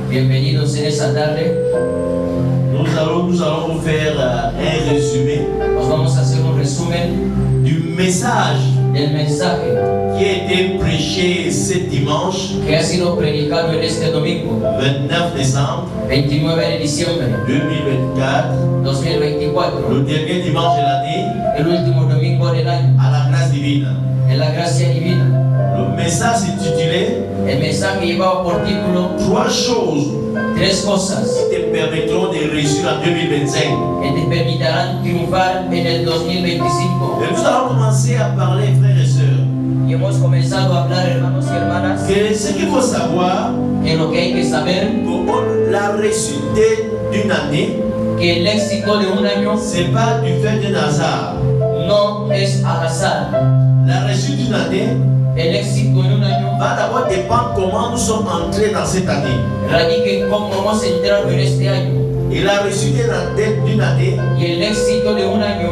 Bienvenidos en esta tarde. Nous allons vous faire un résumé Nos vamos a hacer un resumen du message del mensaje qui a été prêché ce dimanche que ha sido predicado en este domingo, 29 décembre 29 de diciembre 2024, 2024, le dernier dimanche de l'année, el último domingo del año, à la grâce divine. en la gracia divina. Le message intitulé El mensaje llevaba por título 3 choses Tres cosas qui te permettront de réussir en 2025. que te permitirán triunfar en el 2025. Et nous allons commencer à parler, frères et sœurs, Y hemos comenzado a hablar, hermanos y hermanas, que ce qu'il faut savoir, que lo que hay que saber, que la réussite d'une année, que el éxito de un año c'est pas du fait d'un hasard. no es al azar. La réussite d'une année El éxito en un año va d'abord dépendre comment nous sommes entrés dans cette année. radica en cómo hemos entrado en este año. Et la réussite d'une année Y el éxito de un año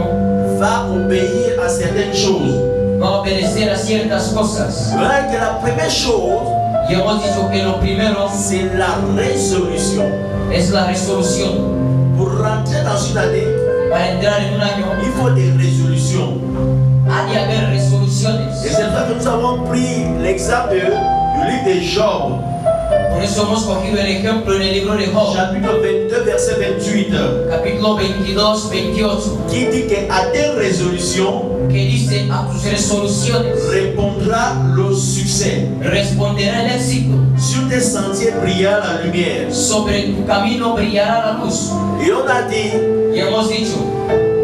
va obéir à certaines choses. va a obedecer a ciertas cosas. Voilà que la première chose, Y hemos dicho que lo primero c'est la résolution. es la resolución. Pour rentrer dans une année, Para entrar en un año il faut des résolutions. ha de haber resoluciones. Et c'est là que nous avons pris l'exemple du livre de Job, Por eso hemos cogido el ejemplo en el libro de Job, chapitre 22, verset 28, capítulo 22, 28, qui dit qu'à tes résolutions que dice: a tus resoluciones répondra le succès. responderá el éxito, Sur tes sentiers brillera la lumière. sobre tu camino brillará la luz. Et on a dit Y hemos dicho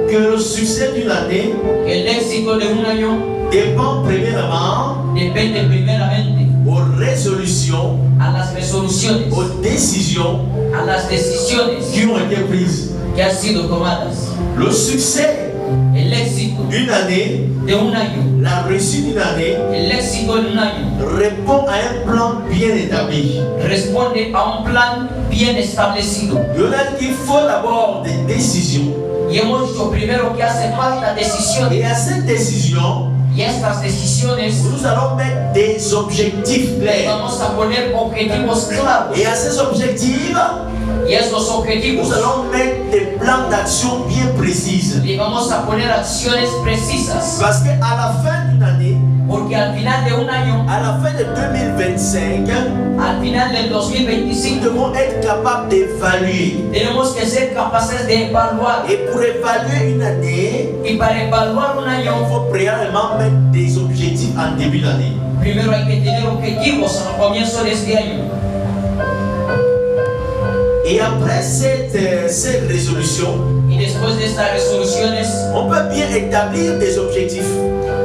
que le succès d'une année que el éxito de un año dépend premièrement depende primeramente aux résolutions, a las resoluciones, aux décisions a las decisiones qui ont été prises. que han sido tomadas. Le succès El éxito d'une année, de un año, la réussite d'une année, el éxito de un año répond à un plan bien établi. responde a un plan bien establecido. Et on a dit qu'il faut d'abord des décisions. Y hemos dicho primero que hace falta decisiones. Et à cette décision, Y estas decisiones nous allons mettre des objectifs clairs. vamos a poner objetivos claros. Et à ces objectifs, Y estos objetivos nous allons mettre des plans d'action bien précis. le vamos a poner acciones precisas. Parce qu'à la fin d'une année, Porque al final de un año, à la fin de 2025, al final del nous 2025, devons être capables d'évaluer. tenemos que ser capaces de evaluar. Et pour évaluer une année, Y para evaluar un il año, faut préalablement mettre des objectifs en début d'année. primero hay que tener objetivos al comienzo de este año. Et après cette résolution, Y después de estas resoluciones, on peut bien établir des objectifs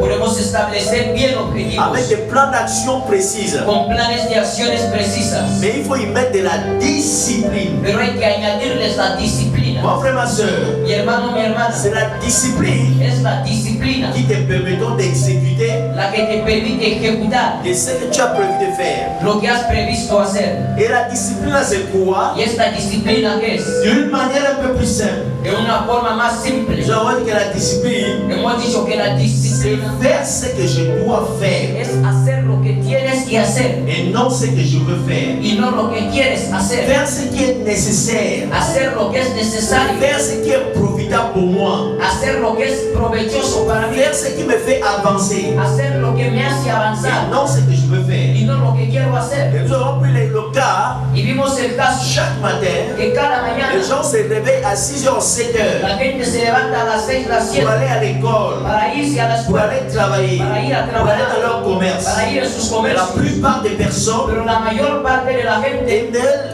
podemos establecer bien objetivos avec des plans d'action précis. con planes de acciones precisas. Mais il faut y mettre de la discipline. Pero hay que añadirles la disciplina. Mon frère, ma soeur, Mi hermano, mi hermana, c'est la discipline es la disciplina qui te permettra d'exécuter la que te permite ejecutar de ce que tu as prévu de faire. lo que has previsto hacer. Et la discipline, c'est quoi? Y esta disciplina, ¿qué es? D'une manière un peu plus simple. De una forma más simple. Nous avons dit que la discipline, Hemos dicho que la c'est disciplina faire ce que je dois faire es hacer lo que tienes que hacer et non ce que je veux faire. y no lo que quieres hacer. Faire ce qui est nécessaire. Hacer lo que es necesario. Faire ce qui est profitable pour moi. Hacer lo que es provechoso para mí. Faire ce qui me fait avancer. Hacer lo que me hace Et avanzar non ce que je veux faire. y no lo que quiero hacer. Et nous avons pris le cas, Y vimos el caso chaque matin, que cada mañana les gens se réveillent à 6h, 7h la gente se levanta a las 6, las 7 pour aller à l'école, para irse a la pour escuela, aller travailler, para ir a pour aller trabajar, dans leur commerce. para ir a sus Mais la comercios. plupart des personnes Pero la mayor parte de la gente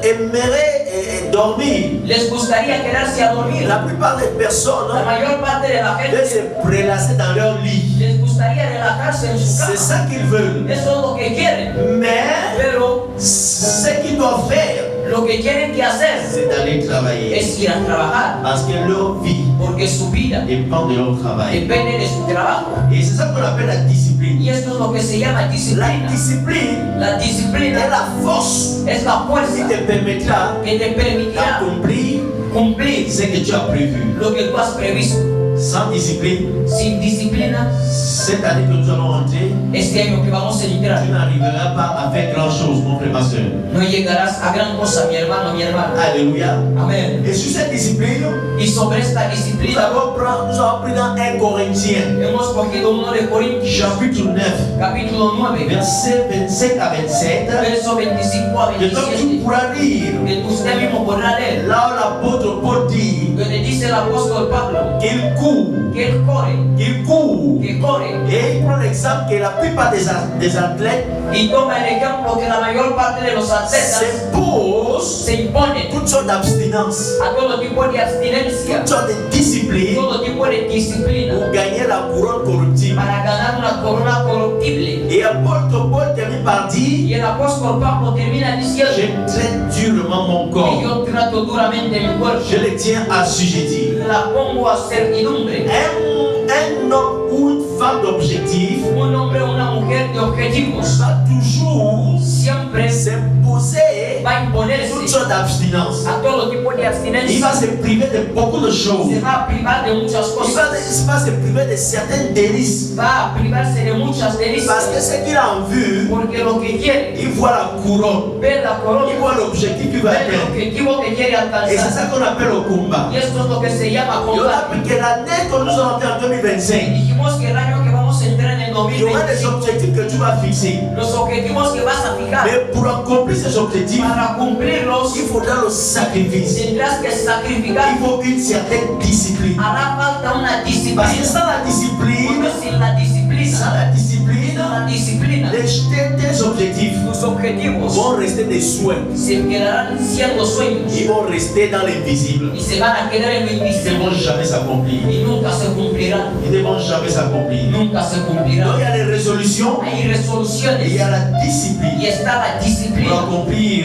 aimeraient dormir. les gustaría quedarse a dormir. La plupart des personnes La mayor parte de la veulent gente se prélasser dans leur lit. les gustaría relajarse en su C'est cama. ça qu'ils veulent. Eso es lo que quieren. Mais Pero ce qu'ils doivent faire, lo que tienen que hacer c'est d'aller travailler. es ir a trabajar. Parce que leur vie Porque su vida dépend de leur travail. depende de su trabajo. Et c'est ça qu'on appelle la discipline. Y esto es lo que se llama La disciplina. discipline La est disciplina la force es la qui fuerza te permettra que te permitirá d'accomplir cumplir ce que tu as prévu. lo que tú has previsto. sans discipline, sin disciplina, cette année que nous allons entrer, este año que vamos a entrar, tu n'arriveras pas à faire grand chose, mon frère, ma soeur. no llegarás a gran cosa, mi hermano, mi hermana. Alléluia. Amén. Et sur cette discipline, Y sobre esta nous disciplina, avons pris dans 1 Corinthiens, hemos cogido 1 de Corintios, chapitre 9, capítulo 9, versets 25 à 27. verso 25 a Et donc tu 27. pourras lire Que usted mismo podrá leer là où l'apôtre Paul dit donde dice el apóstol Pablo qu'il court, que él corre, et il prend l'exemple que la plupart des athlètes y toma el ejemplo que la mayor parte de los atletas s'imposent se imponen toutes sortes d'abstinence, a todo tipo de abstinencia, toutes sortes de discipline todo tipo de disciplina pour gagner la couronne corruptible. para ganar una corona corruptible. Et l'apôtre Paul termine par dire: Y el apóstol Pablo termina diciendo je traite durement mon que corps, yo trato duramente mi cuerpo, je le tiens assujetti. la pongo a servidumbre. Un homme ou une femme d'objectif Un hombre o una mujer de objetivos va toujours siempre s'imposer va a toutes imponerse sortes d'abstinence. a todo tipo de Il va abstinencia. se priver de beaucoup de choses. Se va a privar de muchas cosas. Il va se priver de certaines délices. Va a privarse de muchas Parce que delicias. ce qu'il a en vue, Porque lo que quiere, il voit la couronne. ver la corona, Il voit l'objectif qu'il va ver el atteindre. objetivo que quiere Et c'est alcanzar. ça qu'on appelle le combat. Y esto es lo que se llama Il y aura combate. plus que l'année que nous allons entrer en 2025. Dijimos que el año que vamos a entrar en el Il y aura des 2025, objectifs que tu vas fixer. los objetivos que vas a fijar, Mais pour accomplir ces objectifs, para cumplirlos, il faudra le sacrifice. tendrás que sacrificar. Il faut une certaine discipline. Hará falta una Parce que disciplina. sans la discipline, Porque sin la disciplina, tes objectifs tus objetivos vont rester des souhaits. se quedarán siendo sueños Ils vont rester dans l'invisible. y se van a quedar en lo Ils ne invisible vont jamais s'accomplir. y nunca se cumplirán. Ils ne vont jamais s'accomplir. Nunca se Donc cumplirán. il y a les résolutions Hay et il resoluciones y a la discipline y está la pour disciplina accomplir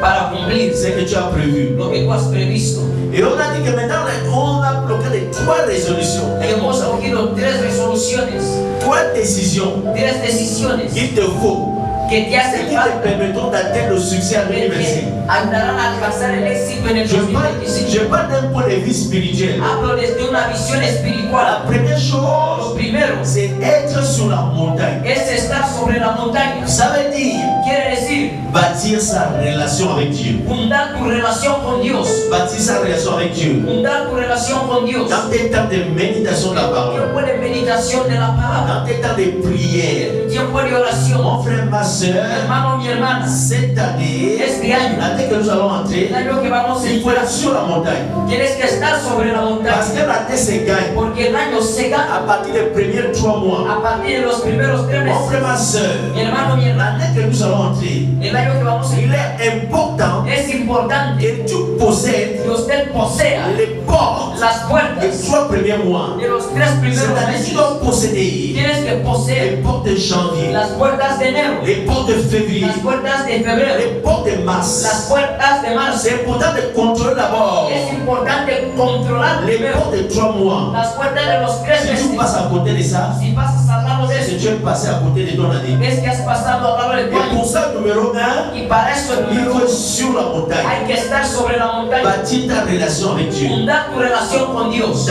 para cumplir ce que tu as prévu. lo que tú has previsto. Et on a dit que maintenant on a bloqué les 3 résolutions. Y hemos cogido 3 resoluciones, 3 décisions 3 decisiones qu'il te faut que te et hacen qui te falta, permettront d'atteindre le succès en que 2025. te ayudarán a alcanzar el éxito en el Je 2025. parle d'un point de vue spirituel. Hablo desde una visión La espiritual. première Lo chose, primero c'est être sur la montagne. es estar sobre la montaña. Ça veut dire Quiere decir bâtir sa relation avec Dieu. fundar tu relación con Dios. Bâtir sa relation avec Dieu. Fundar tu relación con Dios. Dans tes temps de méditation de la parole, Tiempo de meditación de la palabra. dans tes temps de prière, Tiempo de oración. mon frère, ma soeur, Hermano, mi hermana, cette année, este año, l'année que nous allons entrer, el año que vamos a il faut entrar, être sur la montagne. tienes que estar sobre la Parce montaña. que l'année se gagne Porque el año se gana à partir des premiers 3 mois. a partir de los primeros 3 Mon frère, meses. ma soeur, Mi hermano, mi hermana, l'année que nous allons entrer, el año que vamos a il entrar est important es importante que tu possèdes que usted posea les portes las puertas des 3 premiers mois. de los 3 primeros C'est-à-dire que tu meses. dois posséder Tienes que les poseer portes de janvier, las puertas de enero, les portes de février, las puertas de febrero, les portes de las mars. puertas de marzo. C'est important de contrôler d'abord Es importante controlar les primero portes de 3 mois. las puertas de los 3 Si tu meses. passes à côté de ça, Si pasas al lado de c'est que eso, tu es passé à côté de ton année. ves que has pasado al lado de tu Et año. pour ça, numéro 1, Y para eso el il número faut uno, être sur la montagne. hay que estar sobre la montaña. Bâtir ta relation avec Dieu. Fundar tu relación con Dios.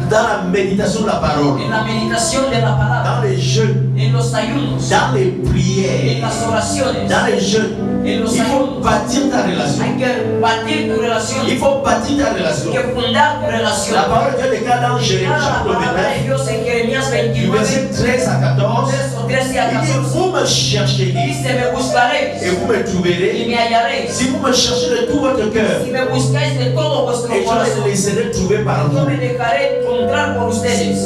Dans la méditation de la parole, En la meditación de la palabra. dans les jeûnes, En los ayunos. dans les En prières, las oraciones. dans les jeûnes. En los Il faut ayunos. bâtir ta relation. Hay que batir tu relación. Il faut bâtir ta relation. Hay que fundar tu relación. La parole de Dieu déclare dans Jérémie La chapitre palabra de 29, Dios en Jeremías du 29, verset 13 à 14, verso 13 a il dit 14. vous me chercherez Dice, me buscaréis et vous me y trouverez me hallaréis. si vous me cherchez de tout votre cœur Si me buscáis de todo vuestro et je corazón, me laisserai trouver par yo vous. me dejaré encontrar por ustedes.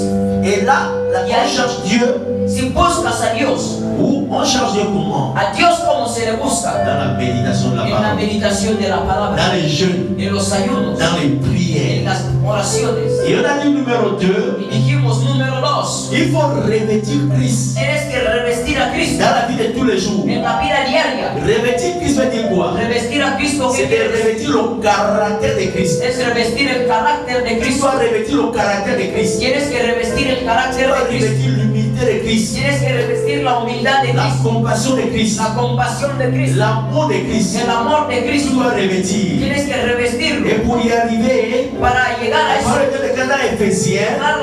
Et là, on cherche Dieu. Si buscas a Dios, Où on cherche Dieu comment? a Dios como se le busca, Dans la méditation de la en la parole, meditación de la palabra, dans les jeûnes, en los ayunos, dans les en prières. las oraciones. Et on a dit numéro 2, Y dijimos número 2, il faut revêtir Christ tienes que revestir a Cristo dans la vie de tous les jours. en la vida diaria. Revêtir Christ veut dire quoi? Revestir a Cristo, C'est ¿qué de quiere decir? revêtir le caractère de Christ. Es revestir el carácter de Tu Cristo. dois revêtir le caractère de Christ. Tienes que revestir el Tu carácter dois de Cristo. revêtir l'humilité de Christ. Tienes que revestir la humildad de La Cristo, compassion de Christ. la compasión de Cristo, L'amour de Christ. el amor de Tu Cristo. dois revêtir. Tienes que revestirlo Et pour y arriver, para llegar a la eso. parole de Dieu déclare dans Éphésiens, La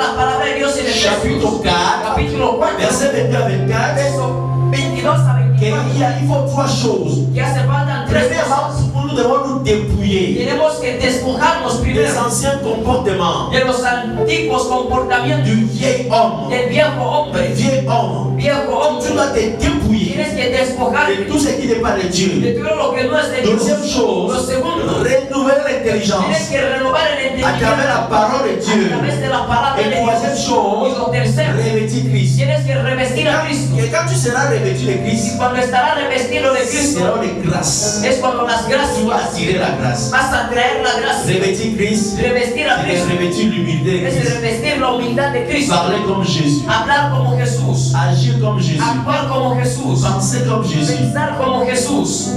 chapitre 4, capítulo 4, verset 22 à 24, verso 22 a 24, il faut trois choses. que hace falta tres Premièrement, cosas. nous devons nous dépouiller Tenemos que despojarnos des primero anciens comportements de los antiguos comportamientos du vieil homme. del viejo hombre. Vieil homme. Viejo Tu hombre, dois te dépouiller tienes que despojarte de tout ce qui n'est pas de de Dieu. todo lo que no es de Dios. Deuxième chose, Lo segundo, renouveler tienes l'intelligence que renovar el à entendimiento travers la parole de a Dieu. través de la palabra de Et troisième Dios. chose, Y lo tercero, revêtir Christ. tienes que revestir a Cristo. Et quand tu seras revêtu de Y Christ, cuando estará revestido de c'est Cristo, là de grâce. es cuando las Tu vas gracias attirer la grâce. vas a traer la gracia. Revêtir Christ, Revestir a c'est Cristo revêtir l'humilité de es Christ. revestir la humildad de Cristo. Parler comme Jésus. Hablar como Jesús. Agir comme Jésus. Actuar como Jesús. Penser comme Jésus. Pensar como Jesús.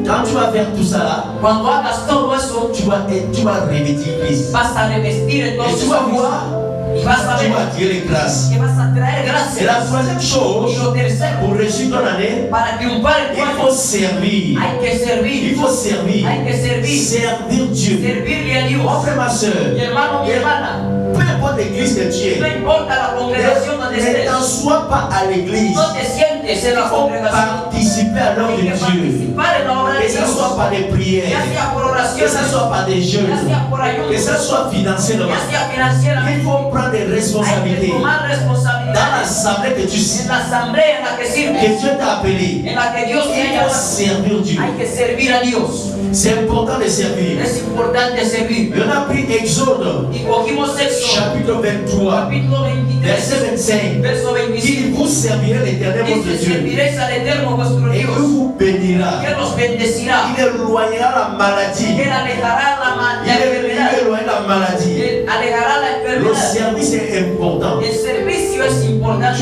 Quand tu vas faire tout ça là, Cuando hagas todo eso, tu vas revêtir Christ. vas a revestir Et entonces tu vas a Cristo. voir, Y vas a tu ver vas attirer les grâces. que vas a traer Et la gracias. troisième Y chose, lo tercero, pour réussir ton année, para triunfar en tu il año, faut servir. hay que Il servir. faut servir. Hay que servir. Servir Dieu. Servirle a Dios. Mon frère, ma soeur, Mi hermano, mi hermana, peu importe l'église que tu es, no importa la congregación donde estés, ne t'en sois pas à l'église. no te sientes en Il la faut congregación. participer à l'œuvre Hay de que Dieu. participar en la obra de Que ce soit Dios. par des Ya prières, sea por que oración, ce soit par des jeûnes, ya sea por ayuno, que ce soit financièrement. ya sea Il financieramente. faut prendre des Hay que responsabilités tomar dans responsabilidades l'assemblée que tu en la asamblea en la que que sirves, Dieu t'a appelé. en la que Dios te ha Il faut llamado. servir Dieu. Hay que servir a Dios. C'est important de servir. Es importante servir. Et on a pris Exode, Y cogimos Éxodo, chapitre 23, capítulo 23, verset 25. verso Dit 25. vous servirez l'Éternel votre Dice, Dieu serviréis al Eterno vuestro et il Dios, vous bénira. que los bendecirá, Il éloignera la maladie. que él alejará la Il enfermedad, éloigne la maladie. él alejará la Le enfermedad. service est important. El servicio es importante.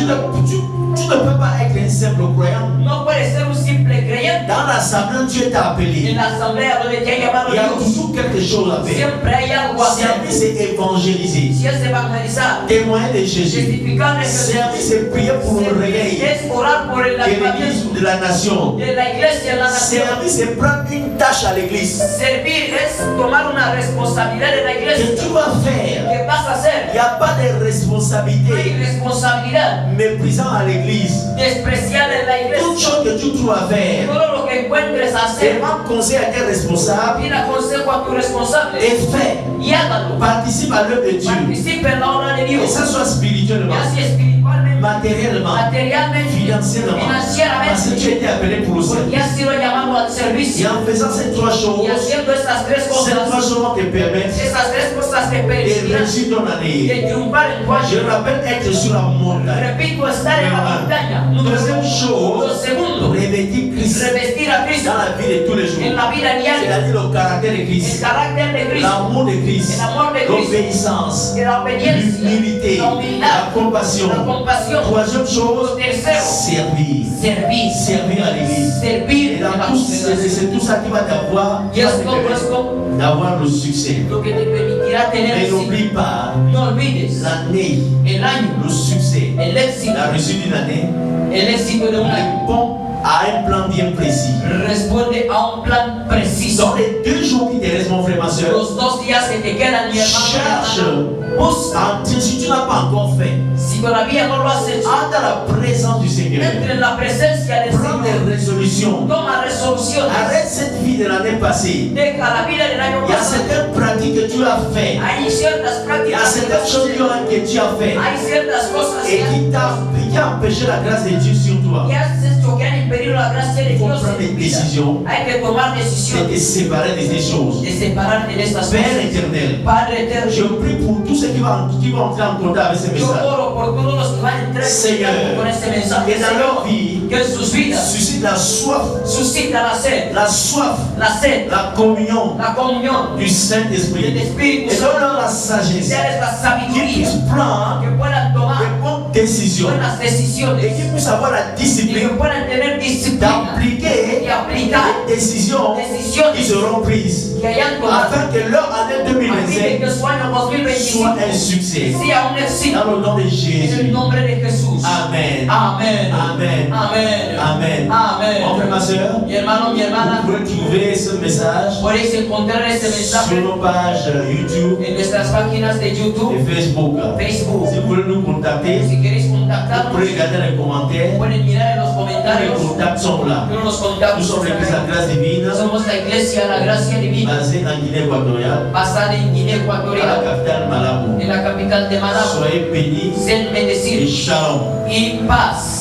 Tu ne peux pas être un simple croyant. No puedes ser un simple creyente. Dans l'assemblée, Dieu t'a En appelé. la asamblea donde te ha llamado Il y a Dios, toujours quelque chose à faire. siempre hay algo a hacer. Service, c'est évangéliser. Si es evangelizar, Témoigner de Jésus. testificar de Jesús, Service, c'est prier pour le réveil es orar por el de l'église avivamiento de la nation. de la iglesia en la nación. Service, c'est prendre une tâche à l'église Servir es tomar una responsabilidad en la que iglesia. tu vas faire. ¿Qué vas a Il hacer? n'y a pas de No hay responsabilité responsabilidad méprisant à l'église. despreciar en la Toute iglesia. chose que tu trouves à faire, Todo lo que encuentres a hacer, demande conseil à tes responsables pida consejo a tu responsable et fais. y hágalo. Participe à l'œuvre de Dieu. Participe en la obra de Que Dios, ça soit spirituellement, ya sea espiritualmente, matériellement, materialmente, financièrement. Parce que financieramente, tu as été appelé pour le porque service. has sido llamado al Et servicio. en faisant ces trois Y choses, haciendo estas tres ces trois cosas, choses vont te permettre esas tres cosas te de permitirán réussir ton année. de triunfar en tu Je año. rappelle être sur la montagne. Repito, estar en la montaña. Número Deuxième uno. chose, Lo segundo, revêtir Christ revestir a Cristo dans la vie de tous les jours. en la vida diaria, C'est-à-dire le caractère de el Christ, carácter de Cristo, l'amour de Christ, el amor de Cristo, l'obéissance, de la obediencia, l'humilité, la la humildad, compassion. la compasión. Troisième chose, Tercero, servir. servir, Servir à l'église. servir Et en la dans tout, c'est congregación. tout ça qui va t'avoir, Y es todo esto d'avoir le succès. lo que te permitirá tener Mais éxito. n'oublie pas, No olvides l'année, el año, le succès, el éxito, la réussite d'une année el éxito de un año répond à un plan bien précis. responde a un plan preciso. Dans les 2 jours qui te restent, mon frère, ma soeur, Los 2 días que te quedan, mi hermano, mi cherche, hermana, busca. si tu n'as pas encore fait, Si todavía no lo has hecho, entre à la présence du Seigneur. entre en la presencia del Prends des Señor. résolutions. Toma resoluciones. Arrête cette vie de l'année passée. Deja la vida del año Il y a pasado. certaines pratiques que tu as fait. Hay ciertas Il y a prácticas que certaines choses que tu as fait hay ciertas cosas et qui a empêché la grâce de Dieu sur toi. que has hecho que han impedido la gracia de Il faut Dios prendre en des tu vida. décisions Hay que tomar et decisiones te séparer de ces choses. de separarte de estas Père cosas. éternel, Padre eterno, je prie pour tous ceux qui vont entrer en contact avec ces yo messages. oro por todos los que van a entrar en Seigneur, contacto con este mensaje. Et dans leur Señor, vie, que en sus vidas suscite la soif, suscita la soif, la sed, la communion la comunión du del Saint-Esprit. Espíritu Et Santo. donne-leur la sagesse, Seales la qu'ils sabiduría, puissent prendre que puedan tomar de bonnes décisions buenas decisiones et qu'ils puissent avoir la y que discipline puedan tener disciplina d'appliquer y aplicar les décisions qui decisiones seront prises que hayan tomado afin que leur année a fin de 2025 que su año soit 2025 un succès. sea un éxito Dans le nom de en el Jésus. nombre de Jesús. Amen. Amén. Amen. Amén. Amen. Mon frère, Amén. ma soeur, Mi hermano, mi vous hermana, pouvez trouver ce message podéis encontrar este sur mensaje nos pages YouTube en nuestras páginas de et YouTube, Facebook. Facebook. Si vous voulez nous contacter, Si queréis vous contactarnos, pouvez regarder les commentaires. pueden mirar en los Les comentarios. contacts sont là. Pero los Nous contactos sommes l'église están La ahí. Grâce Divine, Somos la iglesia, la gracia divina, basée en Guinée équatoriale, basada en Guinea dans la Ecuatorial, capitale Malabo. en la capital de Malabo. Soyez bénis Sean et bendecidos shalom. y paz.